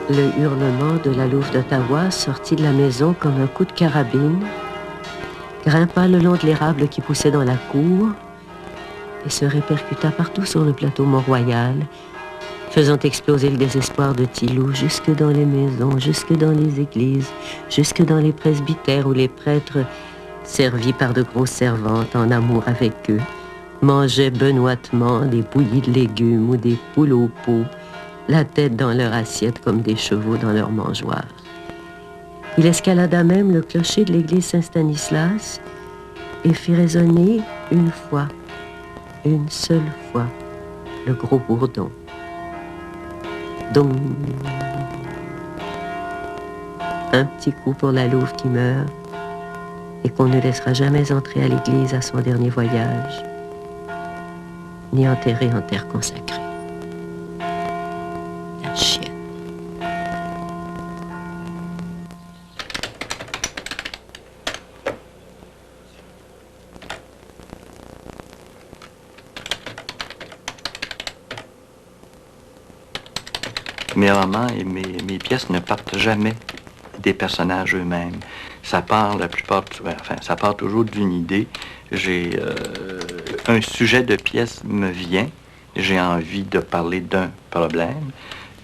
Le hurlement de la louve d'Ottawa sortit de la maison comme un coup de carabine, grimpa le long de l'érable qui poussait dans la cour et se répercuta partout sur le plateau Mont-Royal, faisant exploser le désespoir de Thilou jusque dans les maisons, jusque dans les églises, jusque dans les presbytères où les prêtres, servis par de grosses servantes en amour avec eux, mangeaient benoîtement des bouillies de légumes ou des poules au pot, la tête dans leur assiette comme des chevaux dans leur mangeoire. Il escalada même le clocher de l'église Saint-Stanislas et fit résonner une fois, une seule fois, le gros bourdon. Donc, un petit coup pour la louve qui meurt et qu'on ne laissera jamais entrer à l'église à son dernier voyage, ni enterrer en terre consacrée. La chienne. Mes romans et mes pièces ne partent jamais des personnages eux-mêmes. Ça part ça part toujours d'une idée. J'ai un sujet de pièce me vient, j'ai envie de parler d'un problème,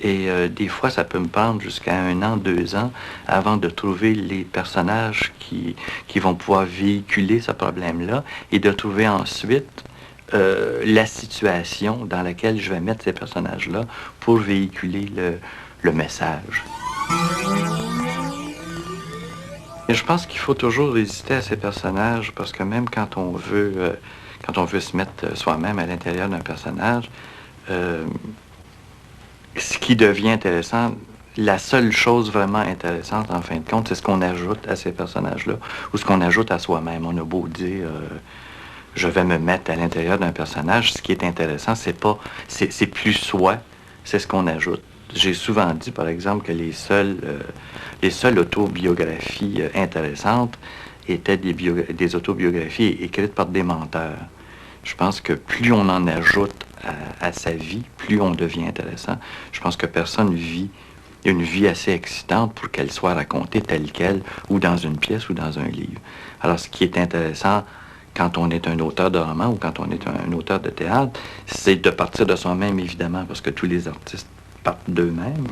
et des fois ça peut me prendre jusqu'à 1 an, 2 ans avant de trouver les personnages qui vont pouvoir véhiculer ce problème-là et de trouver ensuite la situation dans laquelle je vais mettre ces personnages-là pour véhiculer le message. Et je pense qu'il faut toujours résister à ces personnages parce que même quand on veut se mettre soi-même à l'intérieur d'un personnage, ce qui devient intéressant, la seule chose vraiment intéressante en fin de compte, c'est ce qu'on ajoute à ces personnages-là ou ce qu'on ajoute à soi-même. On a beau dire je vais me mettre à l'intérieur d'un personnage, ce qui est intéressant, c'est plus soi, c'est ce qu'on ajoute. J'ai souvent dit, par exemple, que les seules autobiographies intéressantes étaient des autobiographies écrites par des menteurs. Je pense que plus on en ajoute à sa vie, plus on devient intéressant. Je pense que personne vit une vie assez excitante pour qu'elle soit racontée telle qu'elle, ou dans une pièce, ou dans un livre. Alors, ce qui est intéressant quand on est un auteur de roman ou quand on est un auteur de théâtre, c'est de partir de soi-même, évidemment, parce que tous les artistes partent d'eux-mêmes.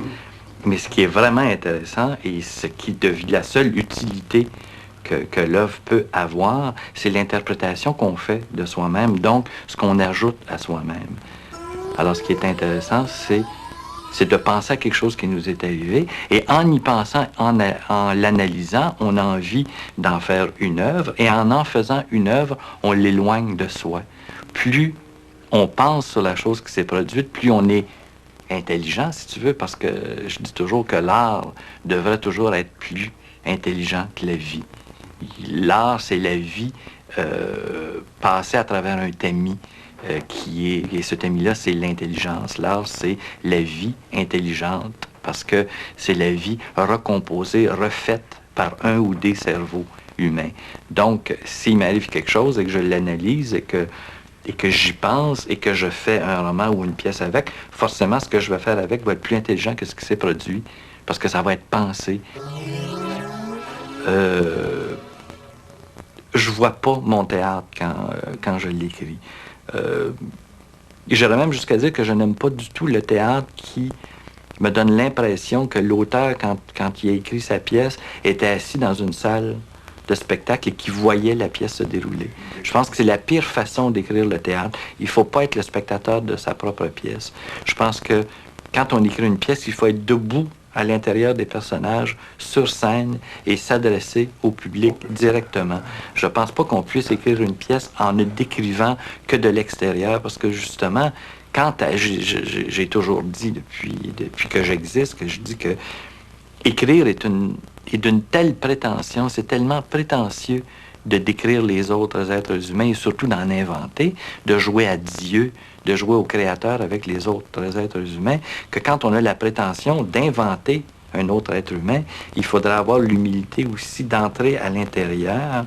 Mais ce qui est vraiment intéressant et ce qui devient la seule utilité que l'œuvre peut avoir, c'est l'interprétation qu'on fait de soi-même, donc ce qu'on ajoute à soi-même. Alors, ce qui est intéressant, c'est de penser à quelque chose qui nous est arrivé, et en y pensant, en l'analysant, on a envie d'en faire une œuvre, et en faisant une œuvre, on l'éloigne de soi. Plus on pense sur la chose qui s'est produite, plus on est intelligent, si tu veux, parce que je dis toujours que l'art devrait toujours être plus intelligent que la vie. L'art, c'est la vie passée à travers un tamis. Et ce tamis-là, c'est l'intelligence. L'art, c'est la vie intelligente, parce que c'est la vie recomposée, refaite par un ou des cerveaux humains. Donc, s'il m'arrive quelque chose et que je l'analyse et que j'y pense et que je fais un roman ou une pièce avec, forcément, ce que je vais faire avec va être plus intelligent que ce qui s'est produit, parce que ça va être pensé. Je vois pas mon théâtre quand je l'écris. J'irais même jusqu'à dire que je n'aime pas du tout le théâtre qui me donne l'impression que l'auteur, quand il a écrit sa pièce, était assis dans une salle de spectacle et qui voyait la pièce se dérouler. Je pense que c'est la pire façon d'écrire le théâtre. Il ne faut pas être le spectateur de sa propre pièce. Je pense que quand on écrit une pièce, il faut être debout à l'intérieur des personnages, sur scène, et s'adresser au public directement. Je ne pense pas qu'on puisse écrire une pièce en ne décrivant que de l'extérieur, parce que justement, j'ai toujours dit depuis que j'existe, que je dis que écrire est d'une telle prétention, c'est tellement prétentieux de décrire les autres êtres humains et surtout d'en inventer, de jouer à Dieu, de jouer au Créateur avec les autres êtres humains, que quand on a la prétention d'inventer un autre être humain, il faudra avoir l'humilité aussi d'entrer à l'intérieur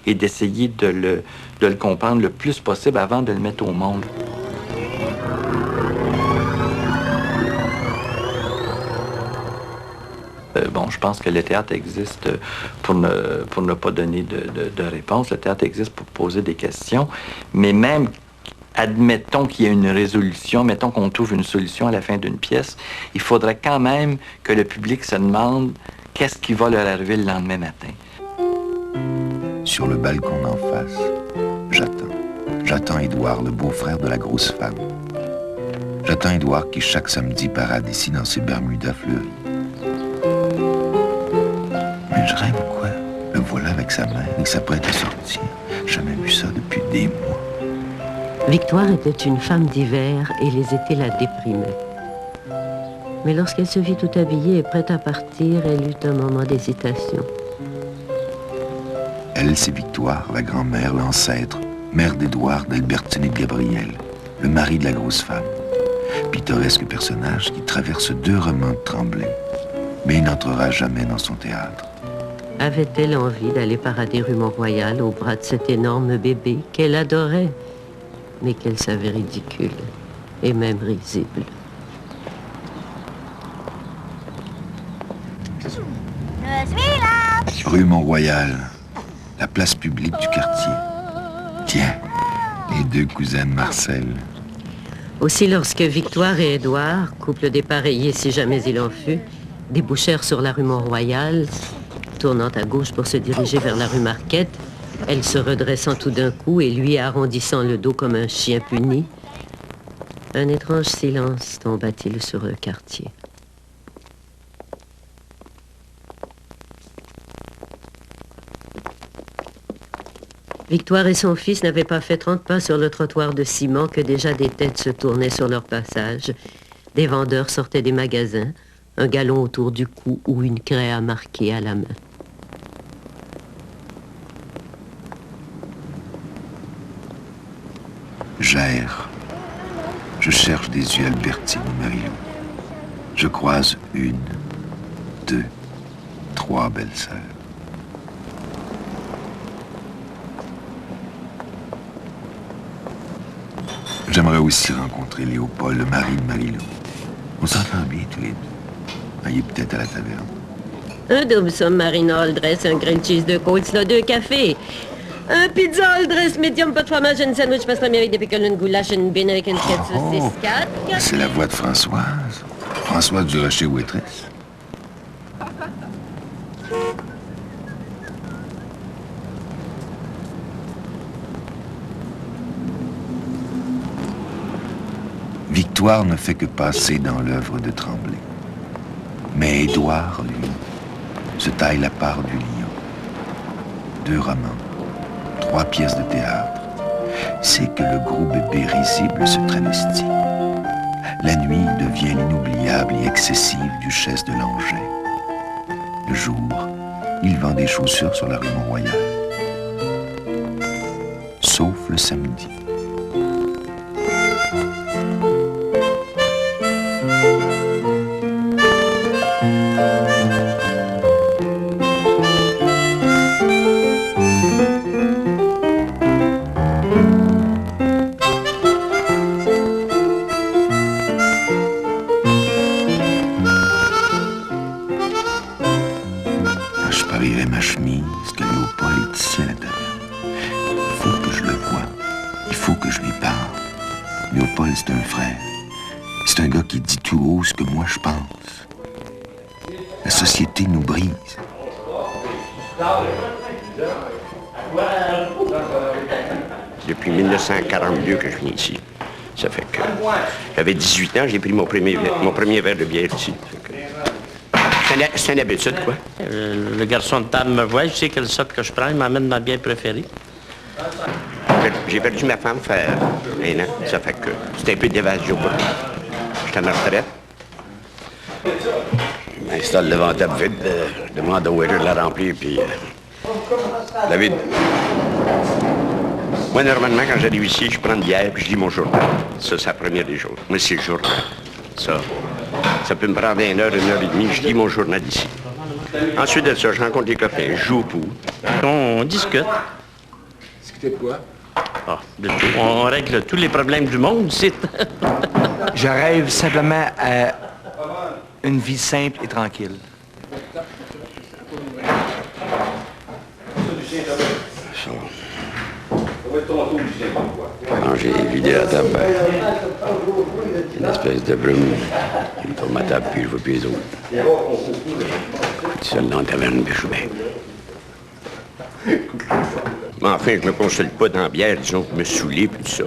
et d'essayer de le comprendre le plus possible avant de le mettre au monde. pense que le théâtre existe pour ne pas donner de réponse. Le théâtre existe pour poser des questions, mais même, admettons qu'il y ait une résolution, mettons qu'on trouve une solution à la fin d'une pièce, il faudrait quand même que le public se demande qu'est-ce qui va leur arriver le lendemain matin. Sur le balcon d'en face, j'attends. J'attends Édouard, le beau-frère de la grosse femme. J'attends Édouard qui, chaque samedi, parade ici dans ses Bermudas fleuries. Mais je rêve ou quoi? Le voilà avec sa mère, il s'apprête à sortir. J'ai jamais vu ça depuis des mois. Victoire était une femme d'hiver et les étés la déprimaient. Mais lorsqu'elle se vit tout habillée et prête à partir, elle eut un moment d'hésitation. Elle, c'est Victoire, la grand-mère, l'ancêtre, mère d'Édouard, d'Albertine et de Gabriel, le mari de la grosse femme. Pittoresque personnage qui traverse 2 romans de Tremblay, mais il n'entrera jamais dans son théâtre. Avait-elle envie d'aller parader rue Mont-Royal au bras de cet énorme bébé qu'elle adorait, mais qu'elle savait ridicule et même risible? Je suis là! Rue Mont-Royal, la place publique du quartier. Tiens, les 2 cousines Marcel. Aussi, lorsque Victoire et Édouard, couple dépareillé si jamais il en fut, débouchèrent sur la rue Mont-Royal, tournant à gauche pour se diriger vers la rue Marquette, elle se redressant tout d'un coup et lui arrondissant le dos comme un chien puni, un étrange silence tomba-t-il sur le quartier. Victoire et son fils n'avaient pas fait 30 pas sur le trottoir de ciment que déjà des têtes se tournaient sur leur passage. Des vendeurs sortaient des magasins, un galon autour du cou ou une craie à marquer à la main. J'erre. Je cherche des yeux Albertine et Marilou. Je croise 1, 2, 3 belles sœurs. J'aimerais aussi rencontrer Léopold, le mari de Marilou. On s'entend bien tous les 2. Il est peut-être à la taverne. Un double submarine all dress, un grilled cheese de coleslaw, 2 cafés. Un pizza all dress, medium, pas de fromage, un sandwich pastrami avec des pickles, une goulash, une bine avec une skate saucisse 4. C'est la voix de Françoise. Françoise Durocher Waitress. Victoire ne fait que passer dans l'œuvre de Tremblay. Mais Édouard, lui, se taille la part du lion. 2 romans, 3 pièces de théâtre. C'est que le gros bébé risible se travestit. La nuit devient l'inoubliable et excessive duchesse de Langeais. Le jour, il vend des chaussures sur la rue Mont-Royal. Sauf le samedi. Depuis 1942 que je viens ici. Ça fait que j'avais 18 ans, j'ai pris mon premier verre de bière ici. C'est une habitude, quoi. Le garçon de table me voit, je sais quelle sorte que je prends, il m'amène ma bière préférée. J'ai perdu ma femme faire 1 an. Ça fait que c'était un peu d'évasion pour moi. J'étais en retraite. Je m'installe devant la table vide, je demande au waiter de la remplir, puis la vide. Moi, normalement, quand j'arrive ici, je prends une bière, puis je lis mon journal. Ça, c'est la première des choses. Moi, c'est le journal. Ça peut me prendre 1 heure, 1 heure et demie, je lis mon journal ici. Ensuite de ça, je rencontre les copains, je joue au pool. On discute. Discuter de quoi? Ah, de tout. On règle tous les problèmes du monde, c'est... Je rêve simplement à une vie simple et tranquille. Quand j'ai vidé la table, une espèce de brume qui tombe ma table, puis je vois plus les autres. Tout seul dans la taverne, puis je suis bien. Mais enfin, je me console pas dans la bière, disons, pour me saouler, puis tout ça.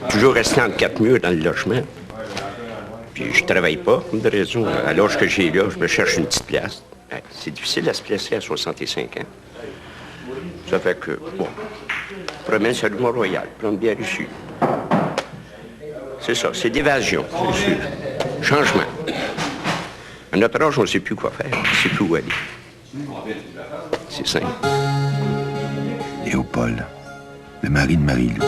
Toujours resté entre quatre murs dans le logement. Puis je travaille pas, pour de raison. À l'âge que j'ai là, je me cherche une petite place. Ben, c'est difficile à se placer à 65 ans. Ça fait que, bon, je promène sur le Mont-Royal, prendre bière ici. C'est ça, c'est d'évasion, c'est sûr. Changement. À notre âge, on ne sait plus quoi faire, on ne sait plus où aller. C'est simple. Léopold, le mari de Marie-Lou.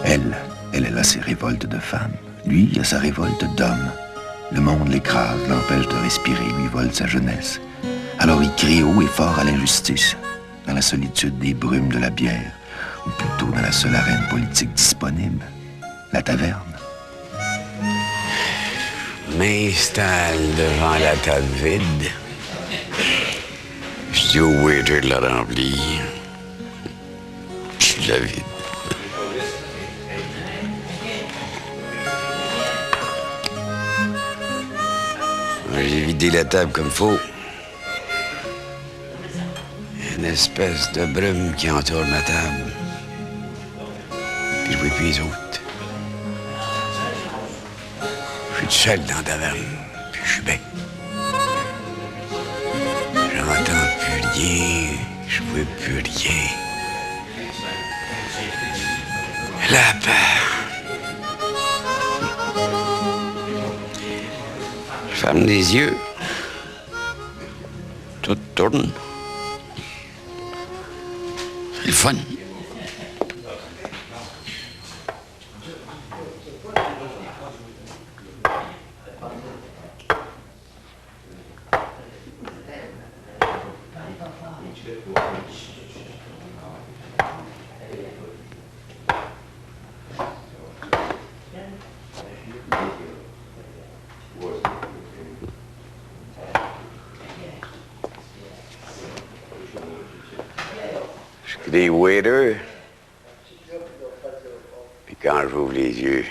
Elle a ses révoltes de femme. Lui, il a sa révolte d'homme. Le monde l'écrase, l'empêche de respirer, lui vole sa jeunesse. Alors il crie haut et fort à l'injustice, dans la solitude des brumes de la bière, ou plutôt dans la seule arène politique disponible, la taverne. M'installe devant la table vide. Je dis au waiter de la remplir. Je la vide. J'ai vidé la table comme faut. Une espèce de brume qui entoure ma table. Puis je vois plus les autres. Je suis tout seul dans la taverne, puis je suis bien. J'entends plus rien, je vois plus rien. La peur. Je ferme les yeux. Tout tourne. C'est le fun. Des waiters. Puis quand j'ouvre les yeux,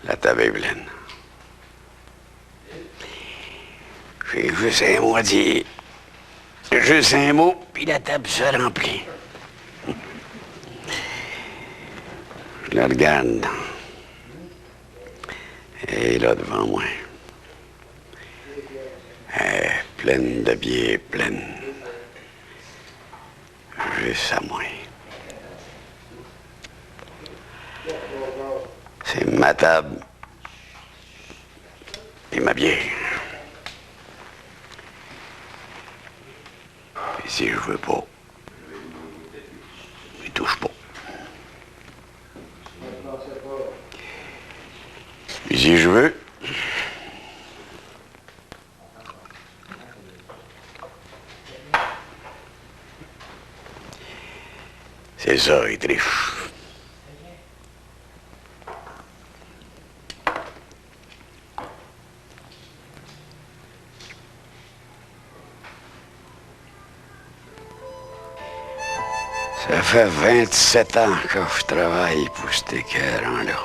la table est pleine. J'ai juste un mot à dire. Juste un mot, puis la table se remplit. Je la regarde. Elle est là devant moi. Elle est pleine de bière, pleine. Juste à moi. C'est ma table et ma bière. Et si je veux pas, je touche pas. Et si je veux, c'est ça, il triche. Ça fait 27 ans que je travaille pour cet écœurant-là.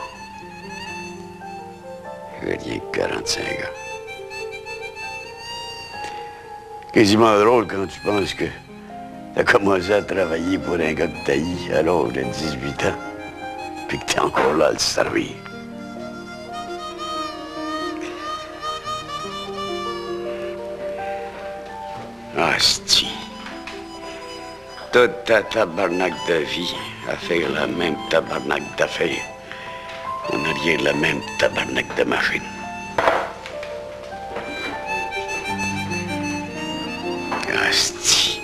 J'ai rien que 45 ans. Quasiment drôle quand tu penses que t'as commencé à travailler pour un gars de taillis à l'âge de 18 ans, puis que t'es encore là à le servir. Asti. Toute ta tabarnak de vie à faire la même tabarnak d'affaires. On a rien de la même tabarnak de machine. Asti.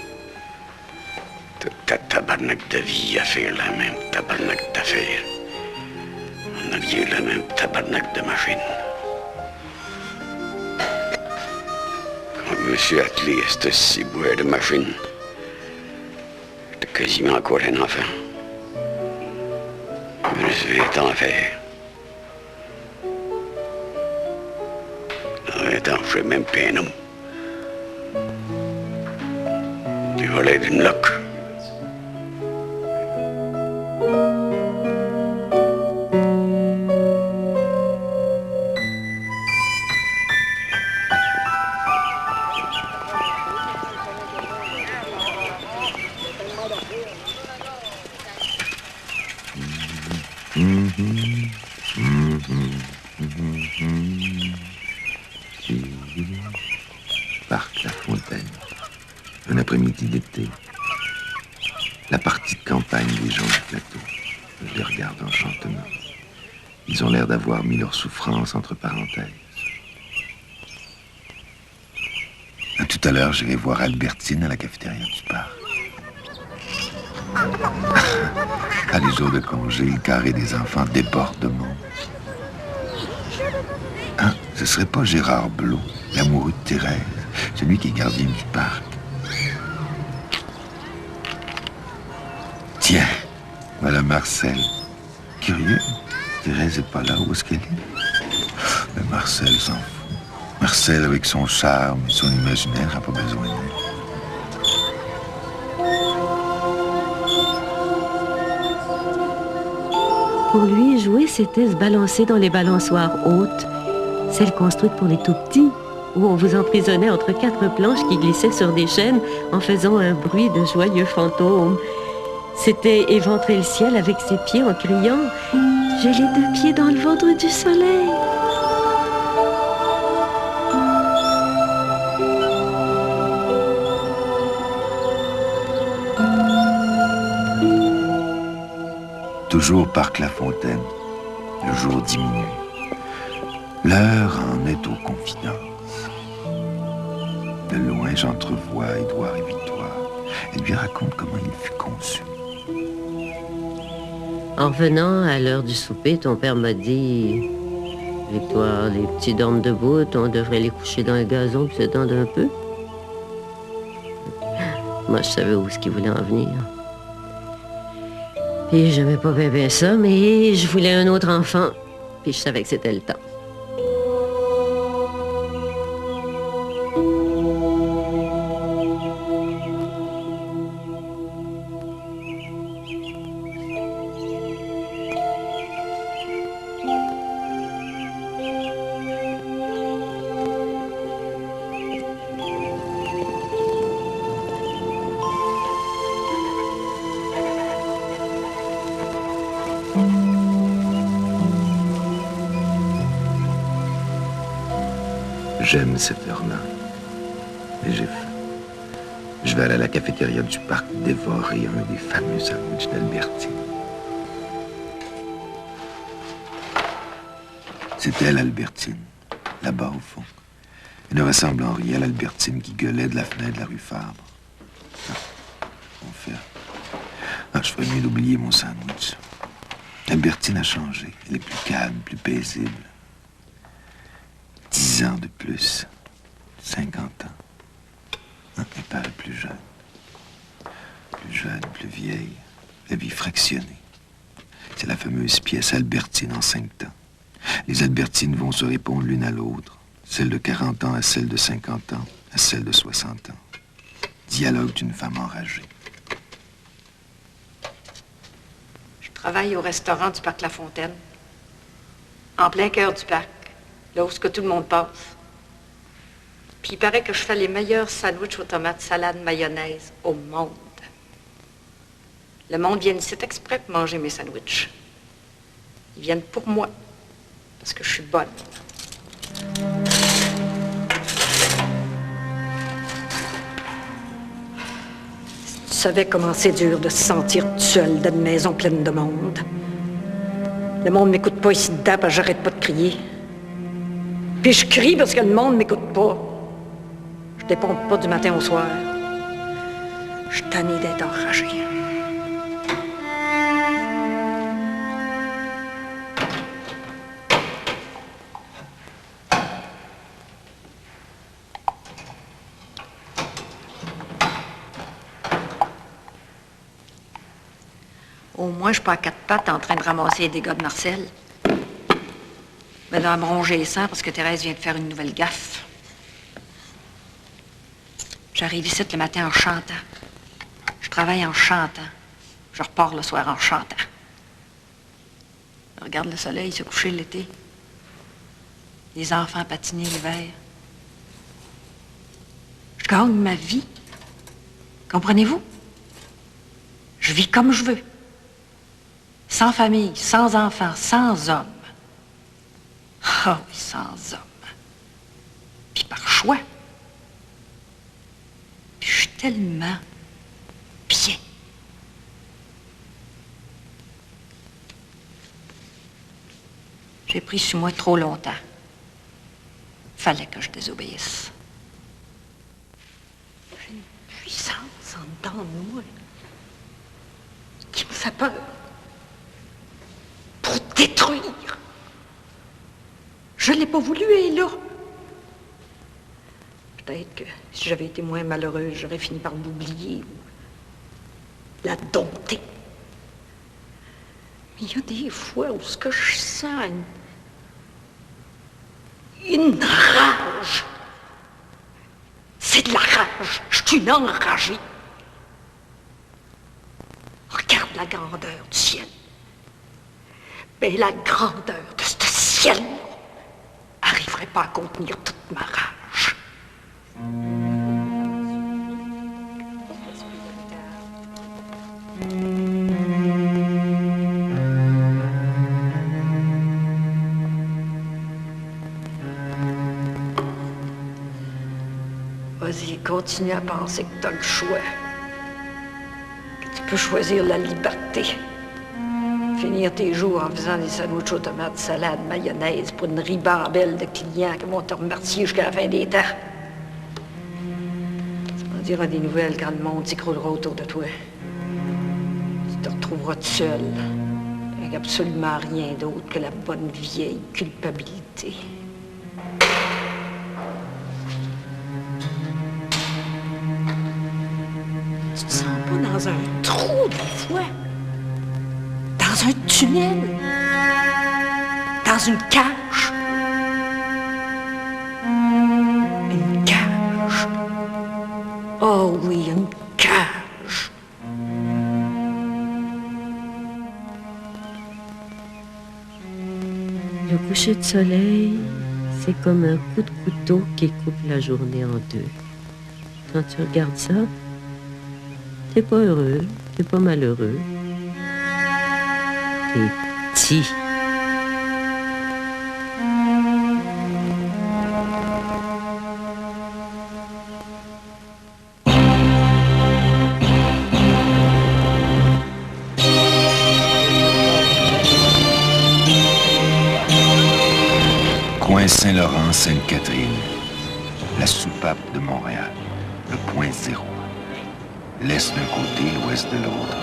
Toute ta tabarnak de vie à faire la même tabarnak d'affaires. On a rien de la même tabarnak de machine. Quand je me suis attelé à cette ciboire de machine, j'étais quasiment encore un enfant. Je me suis fait en faire. Dans 20 ans, je suis même plus un homme. Tu vas l'air d'une loque. Parc La Fontaine. Un après-midi d'été. La partie de campagne des gens du plateau. Je les regarde en chantonnant. Ils ont l'air d'avoir mis leur souffrance entre parenthèses. Tout à l'heure, j'irai voir Albertine à la cafétéria du parc. À les jours de congé, le carré des enfants déborde de monde. Ah, ce serait pas Gérard Blot, l'amoureux de Thérèse, celui qui est gardien du parc. Tiens, voilà Marcel. Curieux, Thérèse n'est pas là, où est-ce qu'elle est? Mais Marcel s'en fout. Marcel, avec son charme et son imaginaire, n'a pas besoin d'elle. Pour lui, jouer, c'était se balancer dans les balançoires hautes, celles construites pour les tout-petits, où on vous emprisonnait entre 4 planches qui glissaient sur des chaînes en faisant un bruit de joyeux fantômes. C'était éventrer le ciel avec ses pieds en criant « J'ai les 2 pieds dans le ventre du soleil !» Toujours Parc La Fontaine. Le jour diminue. L'heure en est aux confidences. De loin, j'entrevois Édouard et Victoire. Elle lui raconte comment il fut conçu. En revenant à l'heure du souper, ton père m'a dit « Victoire, les petits dorment debout, on devrait les coucher dans le gazon puis s'étendre un peu. » Moi, je savais où est-ce qu'il voulait en venir. Puis j'aimais pas bien ça, mais je voulais un autre enfant. Puis je savais que c'était le temps. J'aime cette heure-là. Mais j'ai faim. Je vais aller à la cafétéria du parc dévorer un des fameux sandwichs d'Albertine. C'est elle, Albertine, là-bas au fond. Elle ne ressemble en rien à l'Albertine qui gueulait de la fenêtre de la rue Fabre. Mon frère. Ah, je ferais mieux d'oublier mon sandwich. Albertine a changé. Elle est plus calme, plus paisible. 10 ans de plus. 50 ans. Elle paraît plus jeune. Plus jeune, plus vieille. La vie fractionnée. C'est la fameuse pièce Albertine en 5 temps. Les Albertines vont se répondre l'une à l'autre. Celle de 40 ans à celle de 50 ans, à celle de 60 ans. Dialogue d'une femme enragée. Je travaille au restaurant du parc La Fontaine, en plein cœur du parc, là où tout le monde passe. Puis il paraît que je fais les meilleurs sandwichs aux tomates, salade, mayonnaise au monde. Le monde vient ici exprès pour manger mes sandwichs. Ils viennent pour moi, parce que je suis bonne. Si tu savais comment c'est dur de se sentir seule dans une maison pleine de monde. Le monde m'écoute pas ici dedans, parce que j'arrête pas de crier. Puis je crie parce que le monde m'écoute pas. Je dépompe pas du matin au soir. Je suis tannée d'être enragée. Au moins, je suis pas à 4 pattes en train de ramasser les dégâts de Marcel. Mais dans me ronger les sangs parce que Thérèse vient de faire une nouvelle gaffe. J'arrive ici le matin en chantant. Je travaille en chantant. Je repars le soir en chantant. Je regarde le soleil se coucher l'été. Les enfants patiner l'hiver. Je gagne ma vie. Comprenez-vous? Je vis comme je veux. Sans famille, sans enfants, sans hommes. Ah oui, sans homme. Puis par choix. Puis je suis tellement bien. J'ai pris sur moi trop longtemps. Fallait que je désobéisse. J'ai une puissance en dedans de moi qui me fait peur. Pour détruire. Je l'ai pas voulu, elle est là. Peut-être que si j'avais été moins malheureuse, j'aurais fini par l'oublier ou la dompter. Mais il y a des fois où ce que je sens une rage. C'est de la rage. Je suis une enragée. Regarde la grandeur du ciel. Mais la grandeur de ce ciel n'arriverait pas à contenir toute ma rage. Vas-y, continue à penser que tu as le choix. Que tu peux choisir la liberté. Finir tes jours en faisant des sandwichs aux tomates, salade, mayonnaise pour une ribambelle de clients qui vont te remercier jusqu'à la fin des temps. Tu m'en diras des nouvelles quand le monde s'écroulera autour de toi. Tu te retrouveras tout seul, avec absolument rien d'autre que la bonne vieille culpabilité. Tu te sens pas dans un trou, des fois. Dans un tunnel. Dans une cage. Une cage. Oh oui, une cage. Le coucher de soleil, c'est comme un coup de couteau qui coupe la journée en deux. Quand tu regardes ça, t'es pas heureux, t'es pas malheureux. T'es petit. Coin Saint-Laurent, Sainte-Catherine, la soupape de Montréal, le point zéro. L'est d'un côté, l'ouest de l'autre.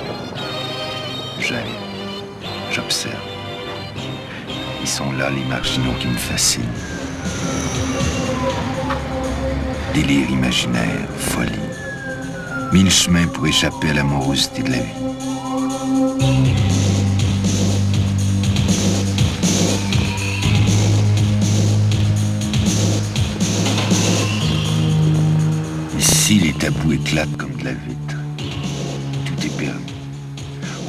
J'aime, j'observe. Ils sont là, les marginaux qui me fascinent. Délire imaginaire, folie. 1000 chemins pour échapper à la morosité de la vie. Ici, les tabous éclatent comme de la vitre. Tout est permis.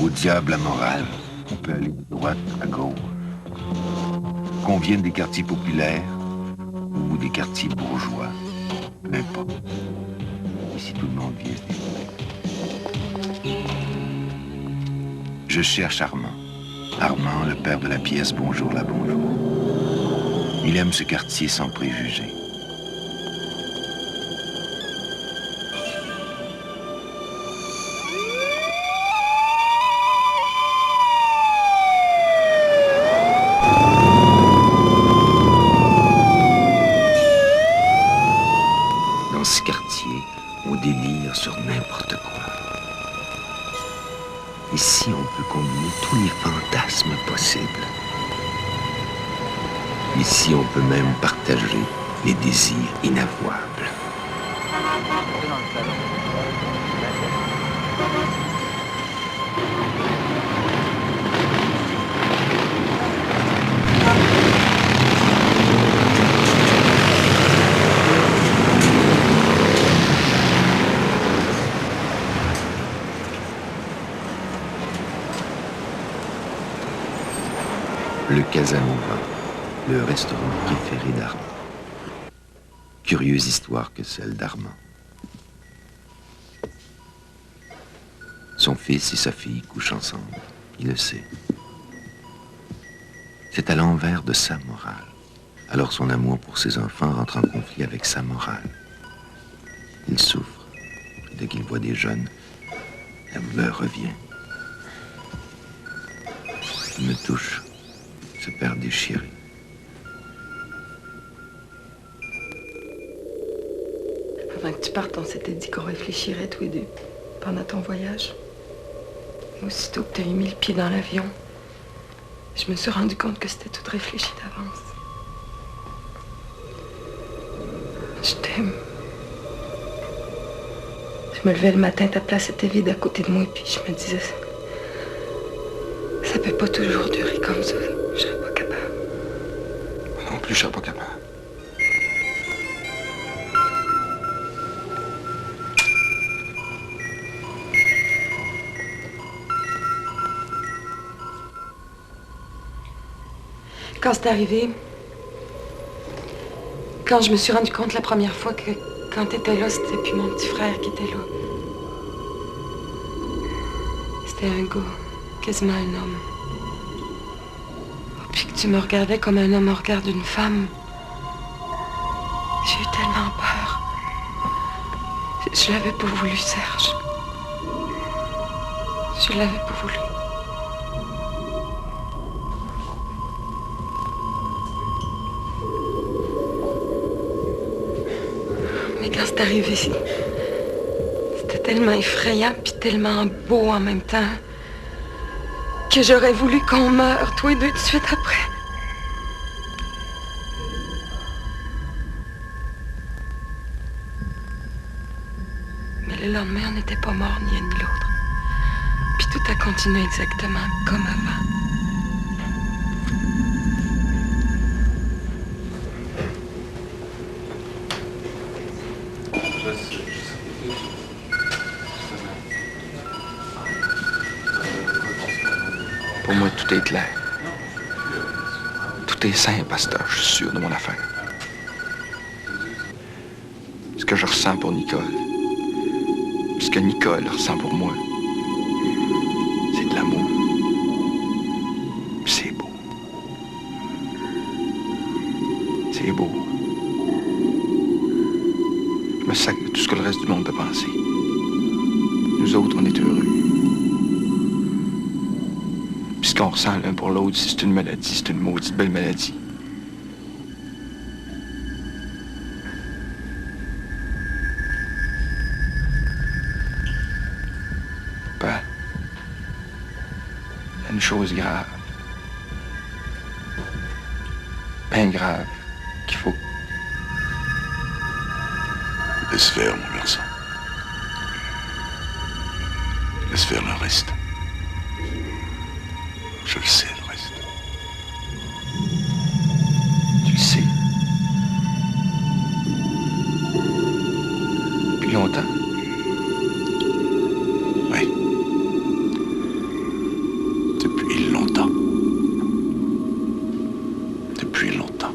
Au diable la morale, on peut aller de droite à gauche. Qu'on vienne des quartiers populaires ou des quartiers bourgeois, peu importe. Ici, tout le monde vient se défouler. Je cherche Armand. Armand, le père de la pièce Bonjour la Bonjour. Il aime ce quartier sans préjugés. Dans ce quartier, on délire sur n'importe quoi. Ici, on peut combiner tous les fantasmes possibles. Ici, on peut même partager les désirs inavouables. Le Casanova, le restaurant préféré d'Armand. Curieuse histoire que celle d'Armand. Son fils et sa fille couchent ensemble, il le sait. C'est à l'envers de sa morale. Alors son amour pour ses enfants rentre en conflit avec sa morale. Il souffre. Dès qu'il voit des jeunes, la douleur revient. Il me touche, ce père déchiré. Avant que tu partes, on s'était dit qu'on réfléchirait tous les deux pendant ton voyage. Aussitôt que tu as mis le pied dans l'avion, je me suis rendu compte que c'était tout réfléchi d'avance. Je t'aime. Je me levais le matin, ta place était vide à côté de moi, puis je me disais, ça peut pas toujours durer comme ça. Je serais pas capable. Moi non plus, je serais pas capable. Quand c'est arrivé, quand je me suis rendu compte la première fois que quand t'étais là, c'était plus mon petit frère qui était là. C'était un gars, quasiment un homme. Puis que tu me regardais comme un homme regarde une femme. J'ai eu tellement peur. Je l'avais pas voulu, Serge. Je l'avais pas voulu. Mais quand c'est arrivé, c'était tellement effrayant puis tellement beau en même temps que j'aurais voulu qu'on meure, tous les deux, tout de suite après. Mais le lendemain, on n'était pas morts ni l'un ni l'autre. Puis tout a continué exactement comme avant. Pour moi, tout est clair. Tout est simple, pasteur, je suis sûr de mon affaire. Ce que je ressens pour Nicole, ce que Nicole ressent pour moi, c'est de l'amour. C'est beau. C'est beau. Je me sacre de tout ce que le reste du monde peut penser. Nous autres, on est heureux. Puis ce qu'on ressent l'un pour l'autre, si c'est une maladie, c'est une maudite belle maladie. Papa, il y a une chose grave. Bien grave, qu'il faut... Laisse faire, mon garçon. Laisse faire le reste. Je le sais, le reste. Tu le sais. Depuis longtemps? Oui. Depuis longtemps. Depuis longtemps.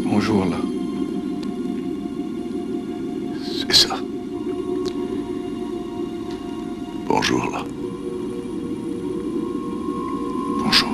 Bonjour, là. C'est ça. Bonjour, là. Bonjour.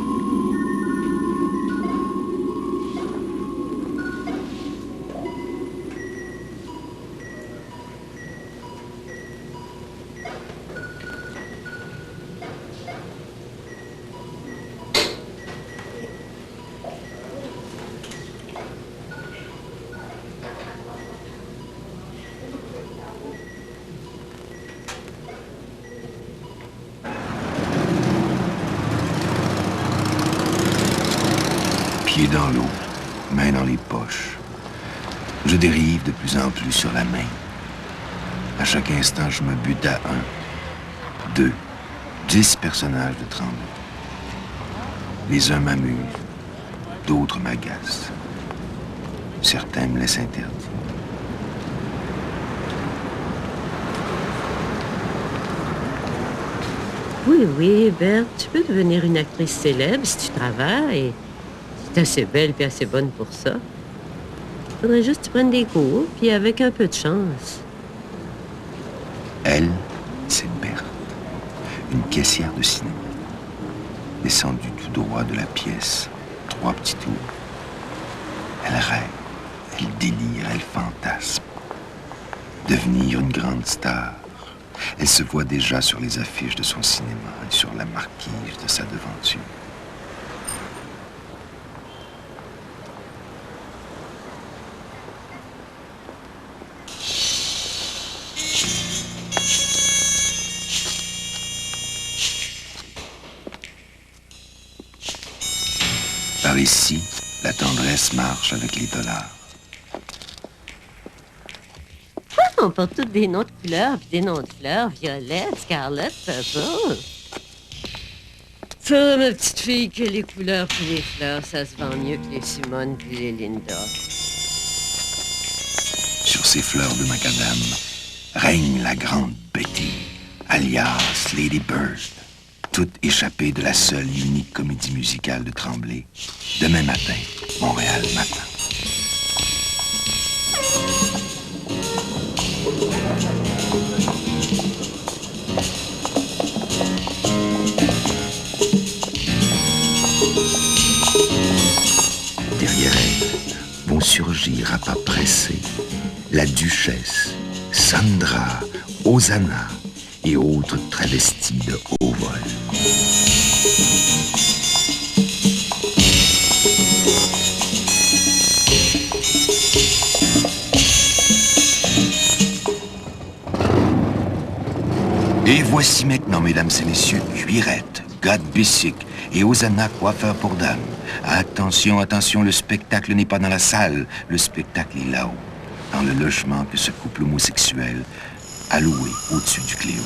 Pieds dans l'eau, mains dans les poches. Je dérive de plus en plus sur la main. À chaque instant, je me bute à 1, 2, 10 personnages de Tremblay. Les uns m'amusent, d'autres m'agacent. Certains me laissent interdire. Oui, Berthe, tu peux devenir une actrice célèbre si tu travailles. Tu es assez belle et assez bonne pour ça. Faudrait juste que tu prennes des cours, puis avec un peu de chance. Elle, c'est Berthe. une caissière de cinéma. Descendue tout droit de la pièce, 3 petits tours. Elle rêve, elle délire, elle fantasme. Devenir une grande star. Elle se voit déjà sur les affiches de son cinéma et sur la marquise de sa devanture. Par ici, la tendresse marche avec les dollars. On porte tous des noms de couleurs, puis des noms de fleurs, violette, scarlett, purple. Ça, ma petite fille, que les couleurs puis les fleurs, ça se vend mieux que les Simone puis les Linda. Sur ces fleurs de macadam règne la grande Betty, alias Lady Bird, toute échappée de la seule et unique comédie musicale de Tremblay. Demain matin, Montréal matin. Derrière elle vont surgir à pas pressés la duchesse, Sandra, Hosanna et autres travestis de haut vol. Et voici maintenant, mesdames et messieurs, Cuirette, Gad Bissic et Hosanna, coiffeur pour dames. Attention, attention, le spectacle n'est pas dans la salle, le spectacle est là-haut, dans le logement que ce couple homosexuel a loué au-dessus du Cléo.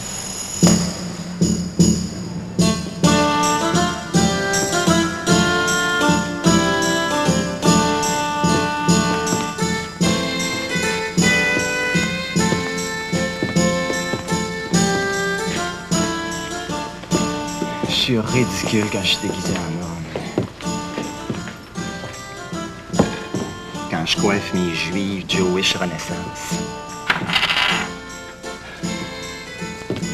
Je suis ridicule quand je suis déguisé en homme. Quand je coiffe mes juives Jewish Renaissance.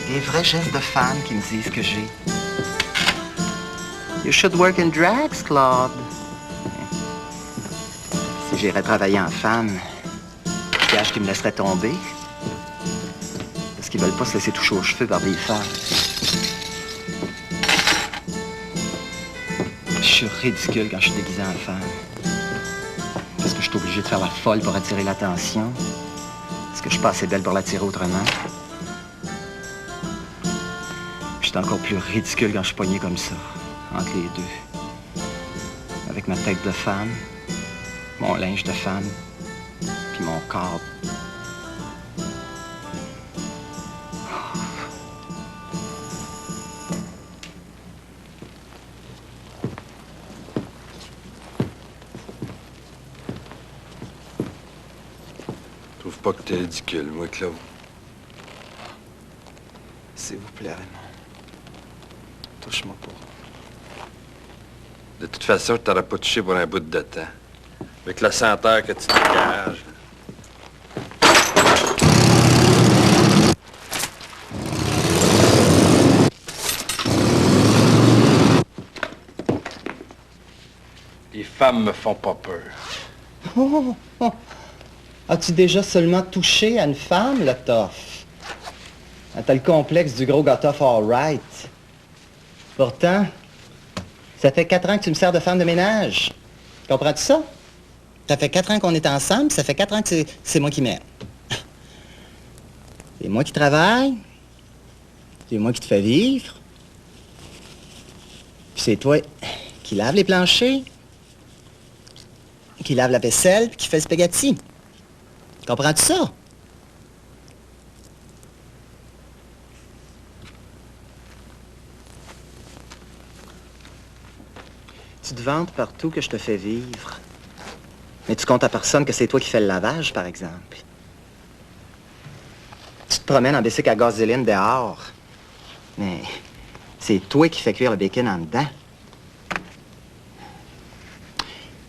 Des vrais gestes de femme qui me disent que j'ai. You should work in drags club. Si j'irais travailler en femme, je cache qu'ils me laisseraient tomber. Parce qu'ils veulent pas se laisser toucher aux cheveux par des femmes. Je suis ridicule quand je suis déguisé en femme. Parce que je suis obligé de faire la folle pour attirer l'attention. Parce que je suis pas assez belle pour l'attirer autrement. Je suis encore plus ridicule quand je suis poigné comme ça, entre les deux. Avec ma tête de femme, mon linge de femme, puis mon corps. Je trouve pas que t'es ridicule, moi, Claude. S'il vous plaît, Raymond. Touche-moi pas. De toute façon, je t'aurais pas touché pour un bout de temps. Avec la senteur que tu dégages. Les femmes me font pas peur. Oh, oh. As-tu déjà seulement touché à une femme, le tough? T'as le complexe du gros gars tough all right. Pourtant, ça fait 4 ans que tu me sers de femme de ménage. Comprends-tu ça? Ça fait 4 ans qu'on est ensemble, ça fait 4 ans que c'est moi qui m'aime. C'est moi qui travaille, c'est moi qui te fais vivre, puis c'est toi qui lave les planchers, qui lave la vaisselle, puis qui fait le spaghetti. Comprends-tu ça? Tu te vantes partout que je te fais vivre. Mais tu comptes à personne que c'est toi qui fais le lavage, par exemple. Tu te promènes en bicycle à gasoline dehors. Mais c'est toi qui fais cuire le bacon en dedans.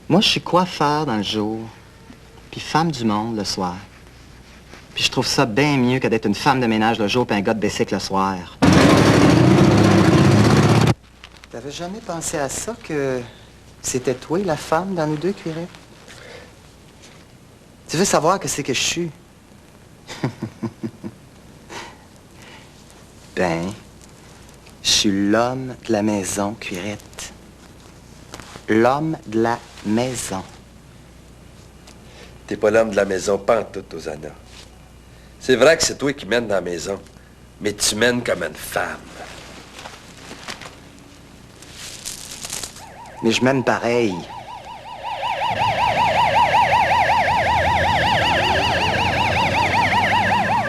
Moi, je suis coiffeur dans le jour, puis femme du monde le soir. Puis je trouve ça bien mieux que d'être une femme de ménage le jour puis un gars de bicycle le soir. T'avais jamais pensé à ça, que c'était toi, la femme, dans nous deux, Cuirette? Tu veux savoir que c'est que je suis? Ben, je suis l'homme de la maison, Cuirette. L'homme de la maison. T'es pas l'homme de la maison pantoute, Hosanna. C'est vrai que c'est toi qui mènes dans la maison, mais tu mènes comme une femme. Mais je m'aime pareil.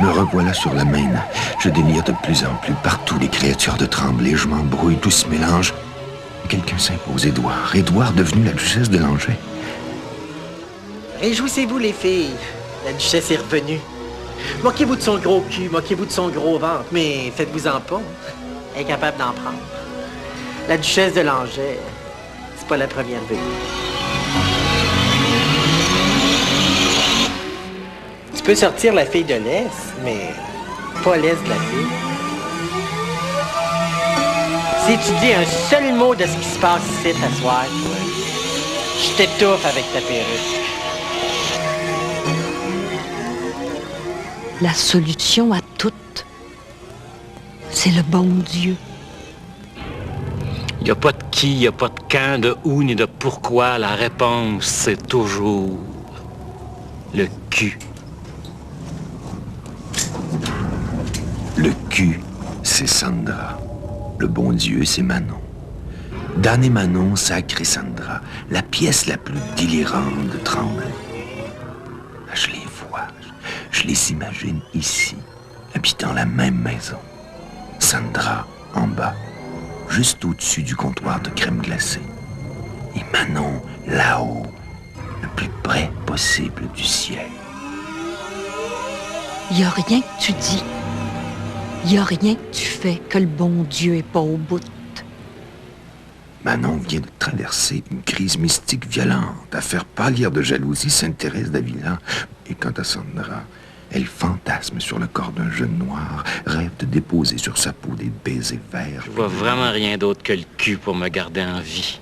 Me revoilà sur la Maine. Je délire de plus en plus. Partout les créatures de Tremblay. Je m'embrouille, tout se mélange. Quelqu'un s'impose, Édouard. Édouard devenu la duchesse de Langeais. Réjouissez-vous, les filles. La duchesse est revenue. Moquez-vous de son gros cul, moquez-vous de son gros ventre, mais faites-vous-en pas. Elle est capable d'en prendre. La duchesse de Langeais, c'est pas la première venue. Tu peux sortir la fille de l'Est, mais pas l'Est de la fille. Si tu dis un seul mot de ce qui se passe ici, t'asseoir, je t'étouffe avec ta perruque. La solution à tout, c'est le bon Dieu. Il n'y a pas de qui, il n'y a pas de quand, de où, ni de pourquoi. La réponse, c'est toujours le cul. Le cul, c'est Sandra. Le bon Dieu, c'est Manon. Dan et Manon, sacré Sandra, la pièce la plus délirante de Tremblay. Je les vois, je les imagine ici, habitant la même maison. Sandra, en bas, juste au-dessus du comptoir de crème glacée. Et Manon, là-haut, le plus près possible du ciel. Il n'y a rien que tu dis, il n'y a rien que tu fais que le bon Dieu est pas au bout. Manon vient de traverser une crise mystique violente. À faire pâlir de jalousie Sainte-Thérèse d'Avila. Et quant à Sandra, elle fantasme sur le corps d'un jeune noir, rêve de déposer sur sa peau des baisers verts. Je vois vraiment rien d'autre que le cul pour me garder en vie.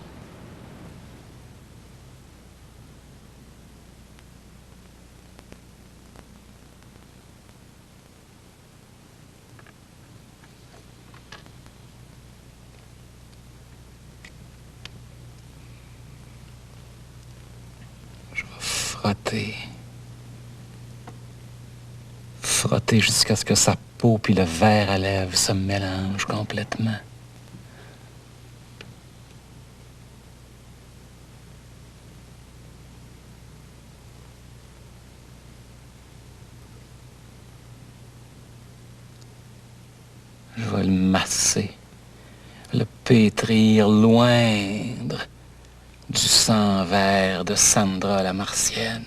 Frotter jusqu'à ce que sa peau puis le verre à lèvres se mélangent complètement. Je vais le masser, le pétrir, loindre du sang vert de Sandra la Martienne.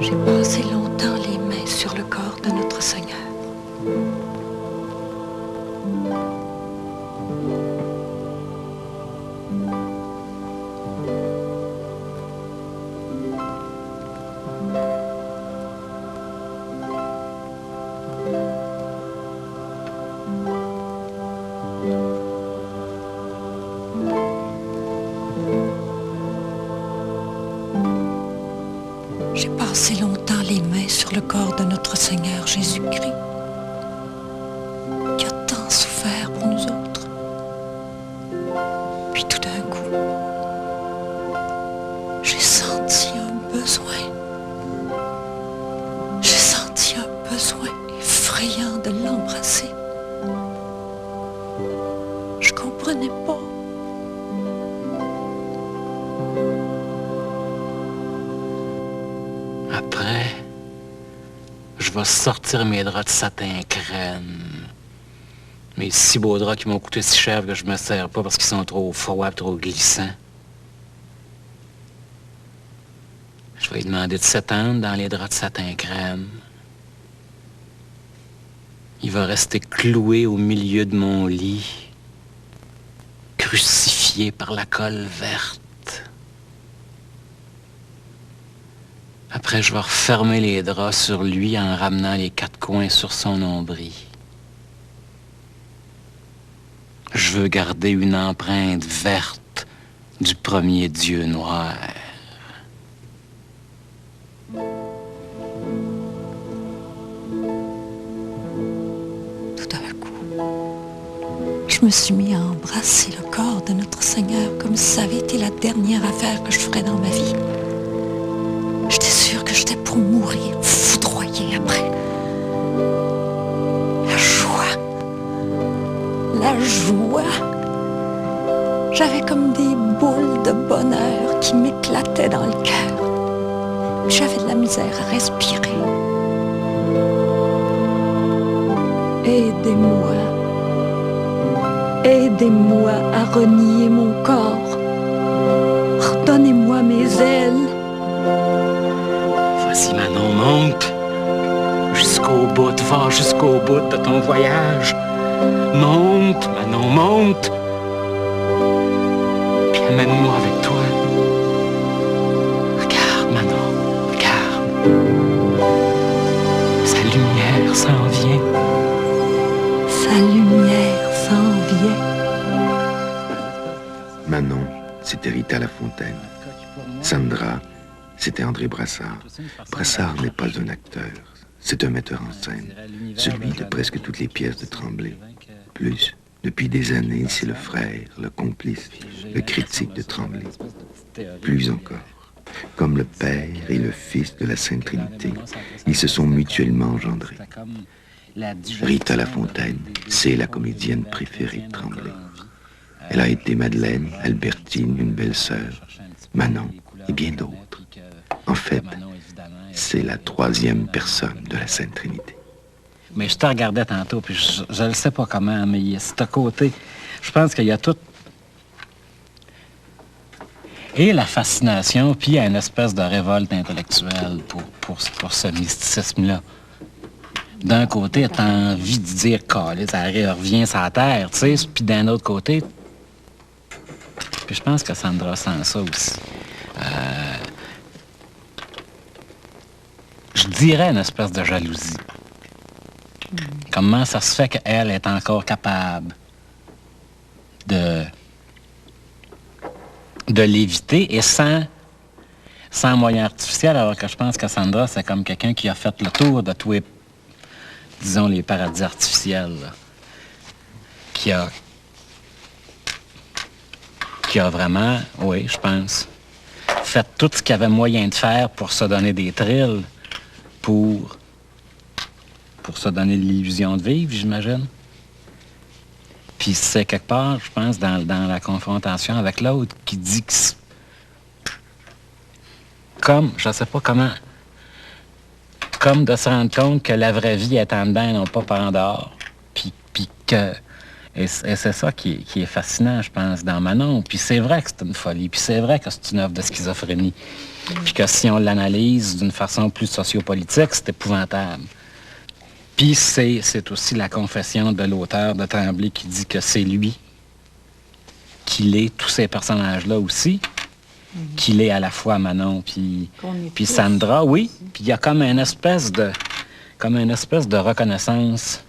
J'ai passé longtemps les mains sur le corps de notre Seigneur. J'ai passé longtemps les mains sur le corps de notre Seigneur Jésus-Christ, qui a tant souffert pour nous autres. Puis tout d'un coup, j'ai senti un besoin. J'ai senti un besoin effrayant de l'embrasser. Je comprenais pas. Après, je vais sortir mes draps de satin crème. Mes si beaux draps qui m'ont coûté si cher que je me sers pas parce qu'ils sont trop froids et trop glissants. Je vais lui demander de s'étendre dans les draps de satin crème. Il va rester cloué au milieu de mon lit, crucifié par la colle verte. Après, je vais refermer les draps sur lui en ramenant les 4 coins sur son nombril. Je veux garder une empreinte verte du premier Dieu noir. Je me suis mis à embrasser le corps de notre Seigneur comme si ça avait été la dernière affaire que je ferais dans ma vie. J'étais sûre que j'étais pour mourir, foudroyée après. La joie. La joie. J'avais comme des boules de bonheur qui m'éclataient dans le cœur. J'avais de la misère à respirer. Aidez-moi. Aidez-moi à renier mon corps. Redonnez-moi mes ailes. Vas-y, Manon, monte. Jusqu'au bout, va jusqu'au bout de ton voyage. Monte, Manon, monte. Puis amène-moi avec toi. Regarde, Manon, regarde. Sa lumière s'en vient. Sa lumière s'en vient. Manon, c'était Rita Lafontaine. Sandra, c'était André Brassard. Brassard n'est pas un acteur, c'est un metteur en scène, celui de presque toutes les pièces de Tremblay. Plus, depuis des années, c'est le frère, le complice, le critique de Tremblay. Plus encore, comme le Père et le Fils de la Sainte Trinité, ils se sont mutuellement engendrés. Rita Lafontaine, c'est la comédienne préférée de Tremblay. Elle a été Madeleine, Albertine, une belle-sœur, Manon et bien d'autres. En fait, c'est la 3e personne de la Sainte Trinité. Mais je te regardais tantôt, puis je ne sais pas comment, mais il y a ce côté. Je pense qu'il y a tout. Et la fascination, puis il y a une espèce de révolte intellectuelle pour ce mysticisme-là. D'un côté, tu as envie de dire, calé, ça revient sur la terre, tu sais, puis d'un autre côté, puis je pense que Sandra sent ça aussi. Je dirais une espèce de jalousie. Comment ça se fait qu'elle est encore capable de l'éviter et sans moyen artificiel, alors que je pense que Sandra, c'est comme quelqu'un qui a fait le tour de tous les, disons, les paradis artificiels, là. Qui a vraiment, oui, je pense, fait tout ce qu'il y avait moyen de faire pour se donner des thrills, pour se donner l'illusion de vivre, j'imagine. Puis c'est quelque part, je pense, dans la confrontation avec l'autre, qui dit que, comme, je sais pas comment, comme de se rendre compte que la vraie vie est en dedans et non pas par en dehors. Puis que... Et c'est ça qui est fascinant, je pense, dans Manon. Puis c'est vrai que c'est une folie, puis c'est vrai que c'est une œuvre de schizophrénie. Puis que si on l'analyse d'une façon plus sociopolitique, c'est épouvantable. Puis c'est aussi la confession de l'auteur de Tremblay qui dit que c'est lui, qu'il est tous ces personnages-là aussi, qu'il est à la fois Manon puis Sandra, oui. Puis il y a comme une espèce de reconnaissance,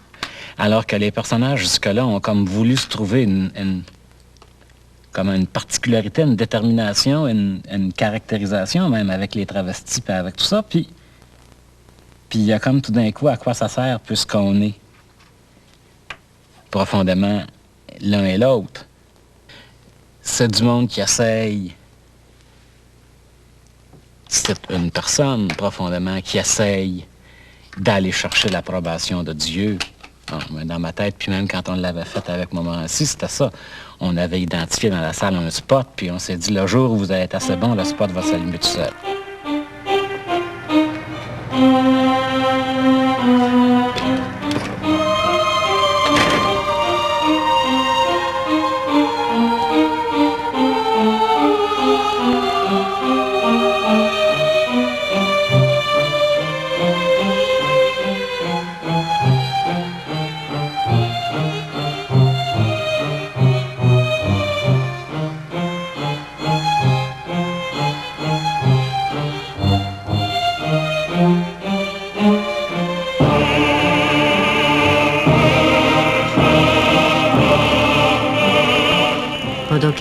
alors que les personnages jusque-là ont comme voulu se trouver comme une particularité, une détermination, une caractérisation même avec les travestis et avec tout ça. Puis il y a comme tout d'un coup à quoi ça sert puisqu'on est profondément l'un et l'autre. C'est du monde qui essaye. C'est une personne profondément qui essaye d'aller chercher l'approbation de Dieu. Bon, dans ma tête, puis même quand on l'avait fait avec Montmorency, c'était ça. On avait identifié dans la salle un spot, puis on s'est dit, le jour où vous allez être assez bon, le spot va s'allumer tout seul.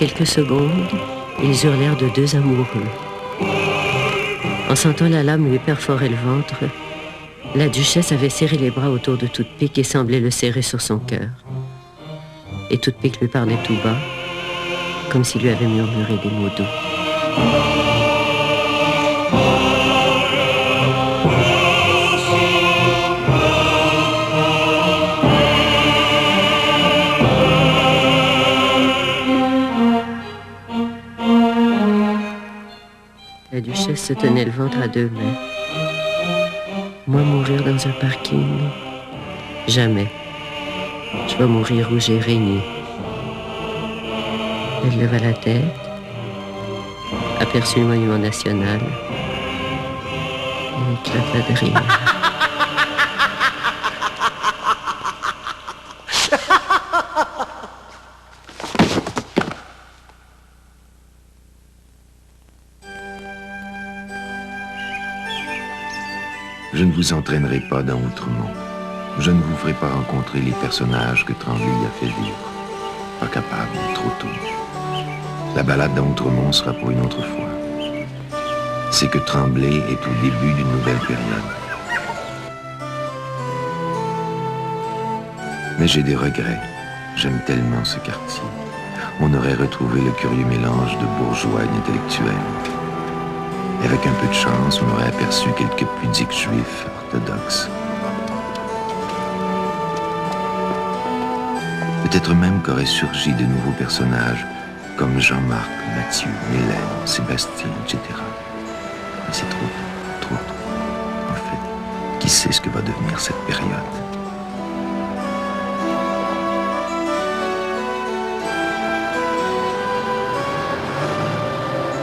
quelques secondes, ils eurent l'air de deux amoureux. En sentant la lame lui perforer le ventre, la duchesse avait serré les bras autour de Toothpick et semblait le serrer sur son cœur. Et Toothpick lui parlait tout bas, comme s'il lui avait murmuré des mots doux. La duchesse se tenait le ventre à deux mains. Moi, mourir dans un parking? Jamais. Je vais mourir où j'ai régné. Elle leva la tête, aperçut le monument national et éclata de rire. Je ne vous entraînerai pas dans Outremont. Je ne vous ferai pas rencontrer les personnages que Tremblay y a fait vivre. Pas capable, trop tôt. La balade dans Outremont sera pour une autre fois. C'est que Tremblay est au début d'une nouvelle période. Mais j'ai des regrets. J'aime tellement ce quartier. On aurait retrouvé le curieux mélange de bourgeois et d'intellectuels. Et avec un peu de chance, on aurait aperçu quelques pudiques juifs orthodoxes. Peut-être même qu'auraient surgi de nouveaux personnages, comme Jean-Marc, Mathieu, Hélène, Sébastien, etc. Mais c'est trop tôt, trop tôt. En fait, qui sait ce que va devenir cette période?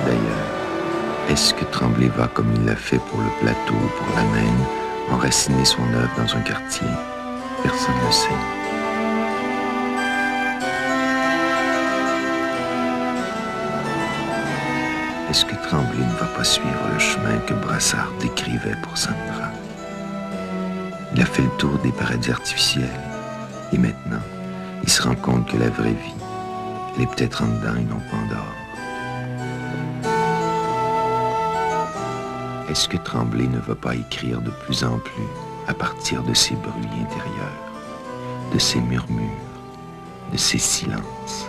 D'ailleurs, est-ce que Tremblay va, comme il l'a fait pour le plateau ou pour la Maine, enraciner son œuvre dans un quartier? Personne ne sait. Est-ce que Tremblay ne va pas suivre le chemin que Brassard décrivait pour Sandra? Il a fait le tour des paradis artificiels. Et maintenant, il se rend compte que la vraie vie, elle est peut-être en dedans et non pas en dehors. Est-ce que Tremblay ne va pas écrire de plus en plus à partir de ses bruits intérieurs, de ses murmures, de ses silences?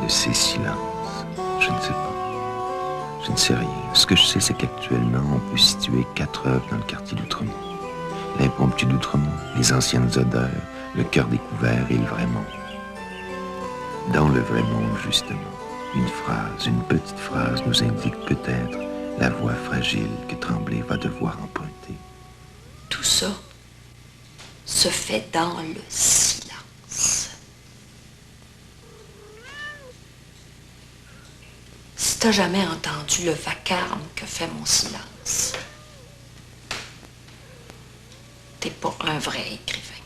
De ces silences, je ne sais pas. Je ne sais rien. Ce que je sais, c'est qu'actuellement, on peut situer 4 œuvres dans le quartier d'Outremont. L'impromptu d'Outremont, les anciennes odeurs, le cœur découvert et le vrai monde. Dans le vrai monde, justement, une phrase, une petite phrase nous indique peut-être la voie fragile que Tremblay va devoir emprunter. Tout ça se fait dans le silence. Si t'as jamais entendu le vacarme que fait mon silence, t'es pas un vrai écrivain.